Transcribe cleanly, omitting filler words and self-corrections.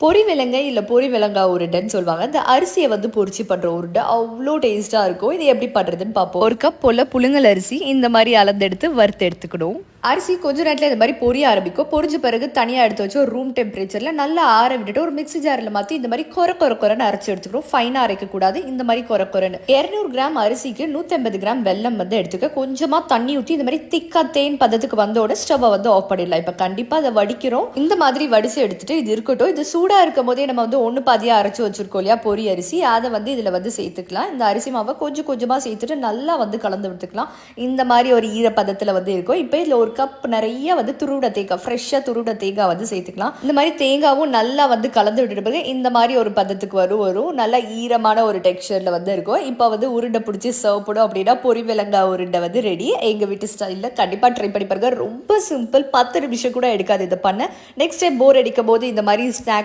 பொரி விலங்கை இல்லை பொரி விலங்கா உருண்டைன்னு சொல்லுவாங்க. இந்த அரிசியை வந்து பொரிச்சு பண்ணுற உருண்டை அவ்வளோ டேஸ்ட்டாக இருக்கும். இது எப்படி பண்ணுறதுன்னு பார்ப்போம். ஒரு கப் போல் புழுங்கல் அரிசி இந்த மாதிரி அளந்தெடுத்து வறுத்து எடுத்துக்கணும். அரிசி கொஞ்ச நேரத்தில் இந்த மாதிரி பொரிய ஆரம்பிக்கும். பொரிஞ்ச பிறகு தனியாக எடுத்து வச்சு ஒரு ரூம் டெம்பரேச்சரில் நல்லா ஆற விட்டுட்டு ஒரு மிக்ஸி ஜாரில் மாற்றி இந்த மாதிரி கொரன்னு அரைச்சி எடுத்துக்கணும். ஃபைனாக அரைக்கக்கூடாது, இந்த மாதிரி கொரன்னு. 200 கிராம் அரிசிக்கு 150 கிராம் வெல்லம் வந்து எடுத்துக்க. கொஞ்சமாக தண்ணி ஊற்றி இந்த மாதிரி திக்கா தேன் பதத்துக்கு வந்தோட ஸ்டவ்வை வந்து ஆஃப் பண்ணிடலாம். இப்போ கண்டிப்பாக அதை வடிக்கிறோம். இந்த மாதிரி வடித்து எடுத்துட்டு இது இருக்கட்டும். இது சூடாக இருக்கும் போதே நம்ம வந்து ஒன்று பாதியாக அரைச்சி வச்சிருக்கோம் இல்லையா பொரி அரிசி, அதை வந்து இதில் வந்து சேர்த்துக்கலாம். இந்த அரிசி மாவை கொஞ்சமாக சேர்த்துட்டு நல்லா வந்து கலந்து விட்டுக்கலாம். இந்த மாதிரி ஒரு ஈரப்பதத்தில் வந்து இருக்கும். இப்போ இதில் ஒரு கப் நிறைய வந்து துருவிட தேங்காய், ஃப்ரெஷ்ஷாக துருவிட தேங்காய் வந்து சேர்த்துக்கலாம். இந்த மாதிரி தேங்காவும் நல்லா வந்து கலந்து விட்டுட்டு பிறகு இந்த மாதிரி ஒரு பதத்துக்கு வரும் நல்லா ஈரமான ஒரு டெக்ஸ்சரில் வந்து இருக்கும். இப்போ வந்து உருண்டை பிடிச்சி சர்வ் பண்ணும் அப்படின்னா பொரி விலங்காய் உருண்டை வந்து ரெடி. எங்கள் வீட்டு ஸ்டைலில் கண்டிப்பாக ட்ரை பண்ணி பாருங்க. ரொம்ப சிம்பிள், 10 நிமிஷம் கூட எடுக்காது இதை பண்ண. நெக்ஸ்ட் டைம் போர் அடிக்கும் போது இந்த மாதிரி ஸ்நாக்